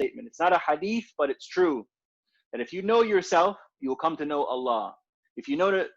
statement. It's not a hadith, but it's true. That if you know yourself, you will come to know Allah. If you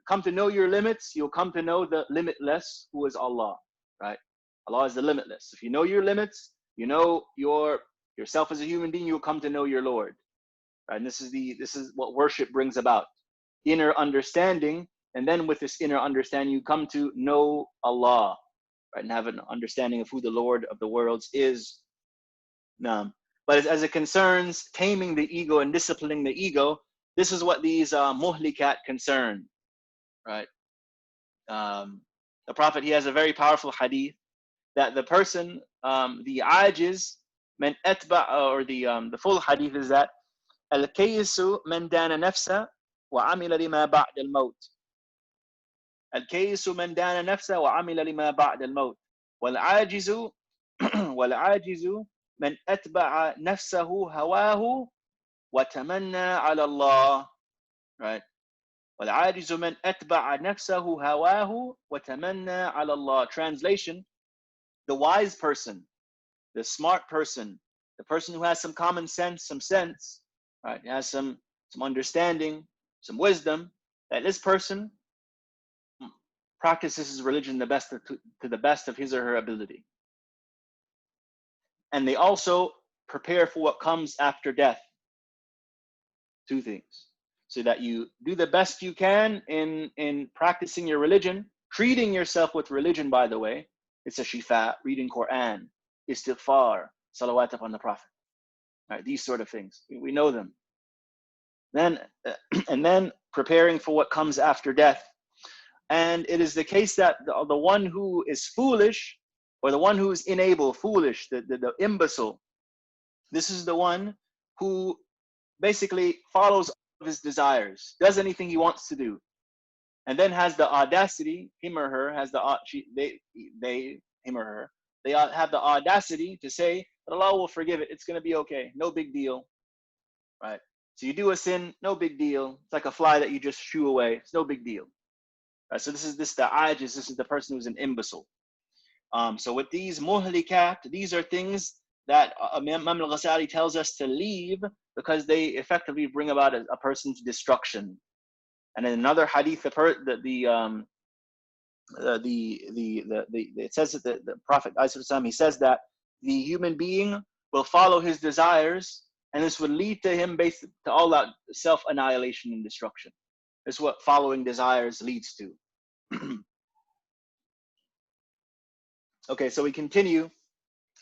come to know your limits, you'll come to know the limitless, who is Allah, right? Allah is the limitless. If you know your limits, you know yourself as a human being, you'll come to know your Lord. Right? And this is what worship brings about. Inner understanding, and then with this inner understanding, you come to know Allah, right? And have an understanding of who the Lord of the worlds is. But as it concerns taming the ego and disciplining the ego, this is what these muhlikat concern, right? The Prophet, he has a very powerful hadith that the person, the ajiz, man atba, or the full hadith is that al-kaysu man dana nafsa wa amila lima ba'd al-maut. Al-kaysu man dana nafsa wa amila lima ba'd al-maut. Wal-ajizu wal-ajizu man atba'a nafsahu hawahu wa tamanna ala Allah. Right? وَالْعَاجِزُ مَنْ أَتْبَعَ نَفْسَهُ هَوَاهُ وَتَمَنَّى عَلَى اللَّهِ. Translation: the wise person, the smart person, the person who has some common sense, right? Has some understanding, some wisdom, that this person practices his religion to the best of his or her ability. And they also prepare for what comes after death. Two things. So that you do the best you can in practicing your religion, treating yourself with religion, by the way. It's a shifa, reading Quran, istighfar, salawat upon the Prophet. Right, these sort of things. We know them. Then, and then preparing for what comes after death. And it is the case that the one who is foolish, or the one who is foolish, the imbecile, this is the one who basically follows his desires, does anything he wants to do, and then has the audacity, him or her has the they have the audacity to say that Allah will forgive it, it's going to be okay, no big deal, right? So you do a sin, no big deal, it's like a fly that you just shoo away, it's no big deal, right? So this is the ajiz, this is the person who's an imbecile. So with these muhlikat, these are things that Imam al-Ghazali tells us to leave, because they effectively bring about a person's destruction. And in another hadith, it says that the Prophet, he says that the human being will follow his desires, and this would lead to him to all out self-annihilation and destruction. This is what following desires leads to. Okay, so we continue.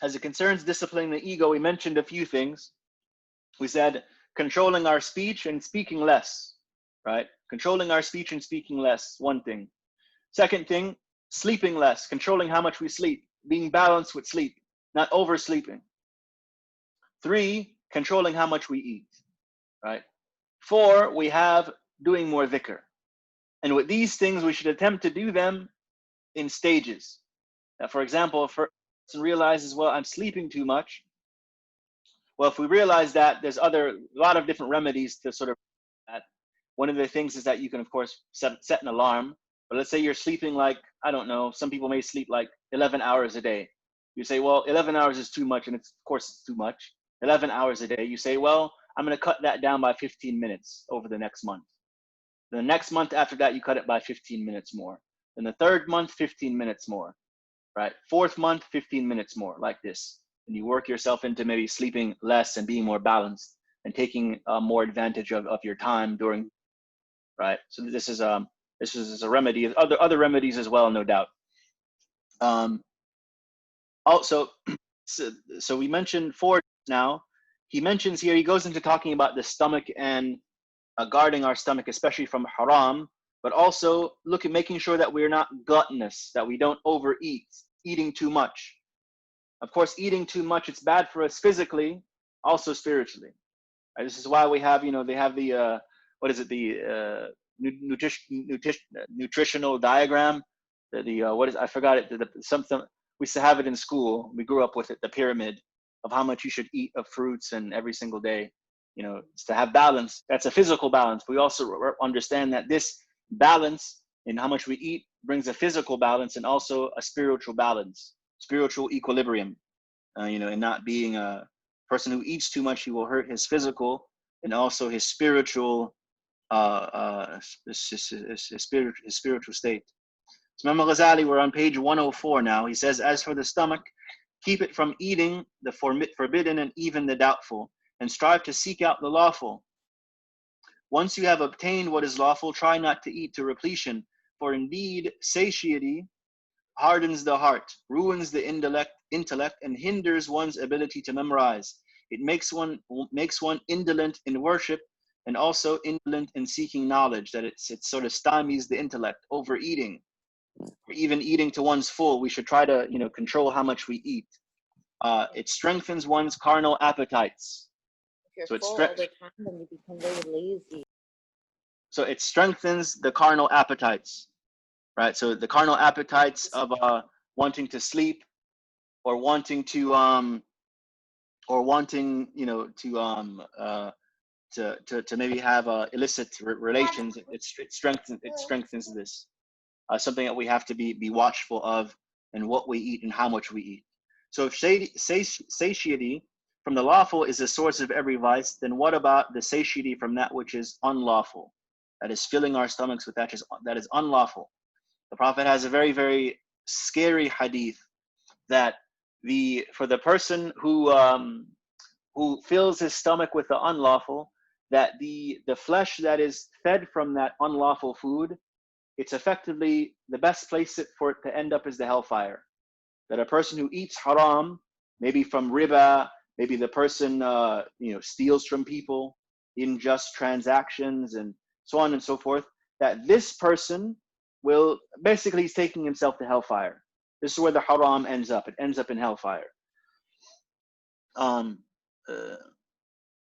As it concerns disciplining the ego, we mentioned a few things. We said controlling our speech and speaking less, right? Controlling our speech and speaking less, one thing. Second thing, sleeping less, controlling how much we sleep, being balanced with sleep, not oversleeping. 3, controlling how much we eat, right? 4, we have doing more dhikr. And with these things, we should attempt to do them in stages. Now, for example, if a person realizes, well, I'm sleeping too much, well, if we realize that, there's a lot of different remedies to sort of that. One of the things is that you can, of course, set an alarm. But let's say you're sleeping like, I don't know, some people may sleep like 11 hours a day. You say, well, 11 hours is too much, and of course it's too much. 11 hours a day. You say, well, I'm going to cut that down by 15 minutes over the next month. The next month after that, you cut it by 15 minutes more. Then the third month, 15 minutes more, right? Fourth month, 15 minutes more, like this. And you work yourself into maybe sleeping less and being more balanced and taking more advantage of your time during, right? So this is a remedy. Other remedies as well, no doubt. Also, so we mentioned 4 now. He mentions here, he goes into talking about the stomach and guarding our stomach, especially from haram, but also making sure that we're not gluttonous, that we don't overeat, eating too much. Of course, eating too much, it's bad for us physically, also spiritually. Right? This is why we have, they have the, nutritional diagram. I forgot it. Something we used to have it in school. We grew up with it, the pyramid of how much you should eat of fruits and every single day. It's to have balance. That's a physical balance. We also understand that this balance in how much we eat brings a physical balance and also a spiritual balance, spiritual equilibrium, and not being Person who eats too much, he will hurt his physical and also his spiritual his spiritual state. So Imam Ghazali, we're on page 104 now. He says, as for the stomach, keep it from eating the forbidden and even the doubtful, and strive to seek out the lawful. Once you have obtained what is lawful, try not to eat to repletion, for indeed satiety hardens the heart, ruins the intellect, and hinders one's ability to memorize. It makes one indolent in worship and also indolent in seeking knowledge, that it sort of stymies the intellect. Overeating, or even eating to one's full, we should try to control how much we eat. It strengthens one's carnal appetites. If you're full all the time, then you become very lazy. So it strengthens the carnal appetites, right? So the carnal appetites of wanting to sleep, or wanting to to maybe have illicit relations. It strengthens this. Something that we have to be watchful of, and what we eat and how much we eat. So if satiety from the lawful is the source of every vice, then what about the satiety from that which is unlawful? That is filling our stomachs with that is unlawful. The Prophet has a very, very scary hadith that for the person who fills his stomach with the unlawful, that the flesh that is fed from that unlawful food, it's effectively the best place for it to end up is the hellfire. That a person who eats haram, maybe from riba, maybe the person steals from people in just transactions and so on and so forth, that this person will basically, he's taking himself to hellfire. This is where the haram ends up. It ends up in hellfire. Imam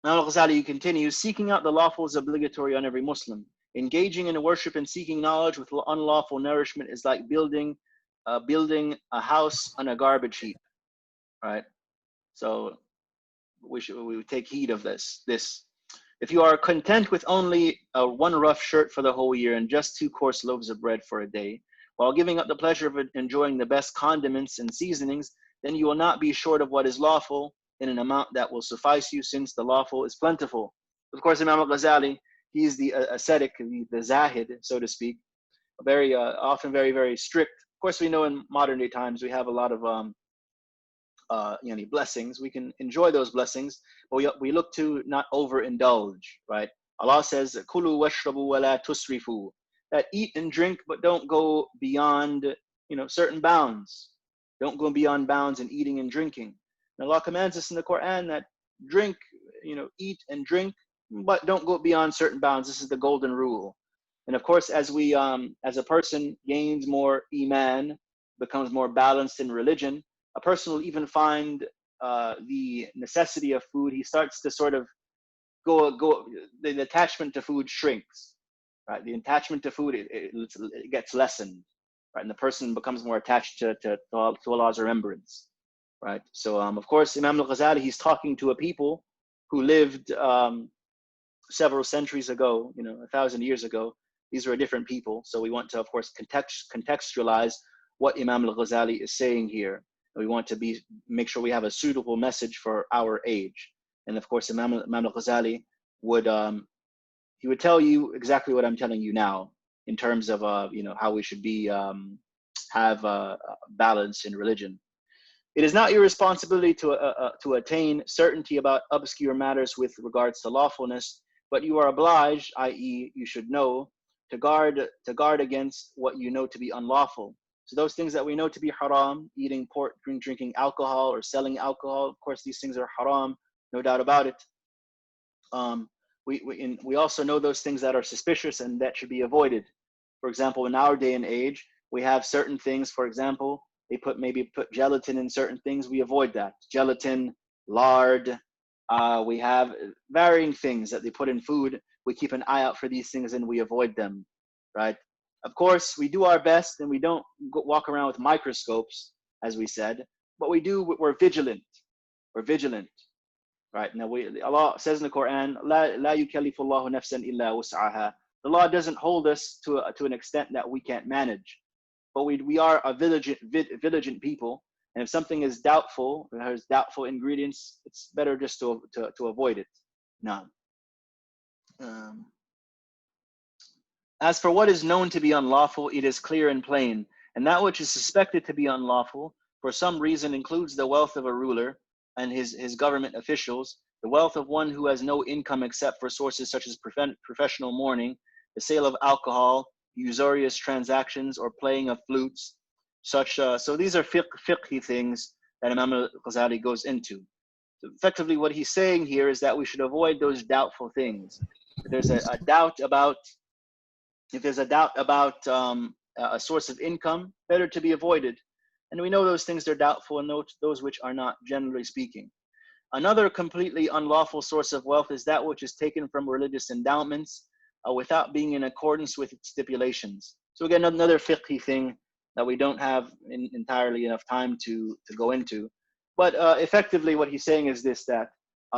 al-Ghazali continues, seeking out the lawful is obligatory on every Muslim. Engaging in worship and seeking knowledge with unlawful nourishment is like building a house on a garbage heap, right? So we take heed of this. If you are content with only one rough shirt for the whole year and just 2 coarse loaves of bread for a day, while giving up the pleasure of enjoying the best condiments and seasonings, then you will not be short of what is lawful in an amount that will suffice you, since the lawful is plentiful. Of course, Imam al-Ghazali, he is the ascetic, the zahid, so to speak, very often very, very strict. Of course, we know in modern day times we have a lot of blessings. We can enjoy those blessings, but we look to not overindulge, right? Allah says, "Kulu washrabu wa la tusrifu," that eat and drink, but don't go beyond certain bounds. Don't go beyond bounds in eating and drinking. And Allah commands us in the Quran that drink, eat and drink, but don't go beyond certain bounds. This is the golden rule. And of course, as a person gains more iman, becomes more balanced in religion, a person will even find the necessity of food. He starts to sort of the attachment to food shrinks, right? The attachment to food, it gets lessened, right? And the person becomes more attached to Allah's remembrance, right? So of course, Imam al-Ghazali, he's talking to a people who lived several centuries ago, 1,000 years ago. These are different people. So we want to, of course, contextualize what Imam al-Ghazali is saying here. We want to make sure we have a suitable message for our age. And of course, Imam al-Ghazali would tell you exactly what I'm telling you now, in terms of how we should have balance in religion. It is not your responsibility to attain certainty about obscure matters with regards to lawfulness, but you are obliged, i.e., you should know, to guard against what you know to be unlawful. So those things that we know to be haram, eating pork, drinking alcohol, or selling alcohol, of course, these things are haram, no doubt about it. We also know those things that are suspicious and that should be avoided. For example, in our day and age, we have certain things. For example, they maybe put gelatin in certain things. We avoid that. Gelatin, lard. We have varying things that they put in food. We keep an eye out for these things and we avoid them, right? Of course, we do our best and we don't walk around with microscopes, as we said, but we're vigilant. We're vigilant, right? Now, Allah says in the Quran, "La yukallifu Allahu nafsan illa wus'aha." The law doesn't hold us to an extent that we can't manage, but we are a vigilant people, And if something is doubtful, it has doubtful ingredients, it's better just to avoid it. Now, as for what is known to be unlawful, it is clear and plain, and that which is suspected to be unlawful for some reason includes the wealth of a ruler and his government officials, the wealth of one who has no income except for sources such as professional mourning, the sale of alcohol, usurious transactions, or playing of flutes. So these are fiqhi things that Imam al-Ghazali goes into. So effectively, what he's saying here is that we should avoid those doubtful things. If there's a doubt about a source of income, better to be avoided. And we know those things are doubtful and those which are not, generally speaking. Another completely unlawful source of wealth is that which is taken from religious endowments without being in accordance with its stipulations. So again, another fiqhi thing that we don't have entirely enough time to go into. But effectively what he's saying is this, that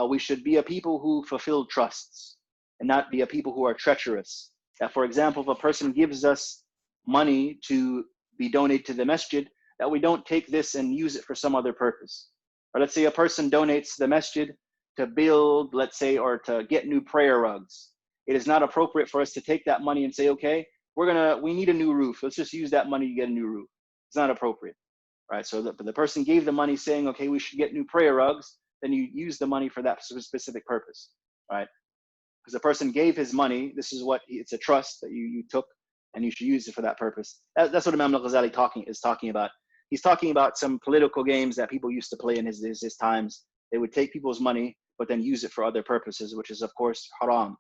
we should be a people who fulfill trusts and not be a people who are treacherous. That, for example, if a person gives us money to be donated to the masjid, that we don't take this and use it for some other purpose. Or let's say a person donates to the masjid to build, let's say, or to get new prayer rugs. It is not appropriate for us to take that money and say, okay, we need a new roof. Let's just use that money to get a new roof. It's not appropriate, right? So the person gave the money saying, okay, we should get new prayer rugs. Then you use the money for that specific purpose, right? Because the person gave his money. This is it's a trust that you took, and you should use it for that purpose. That's what Imam al-Ghazali is talking about. He's talking about some political games that people used to play in his times. They would take people's money, but then use it for other purposes, which is, of course, haram.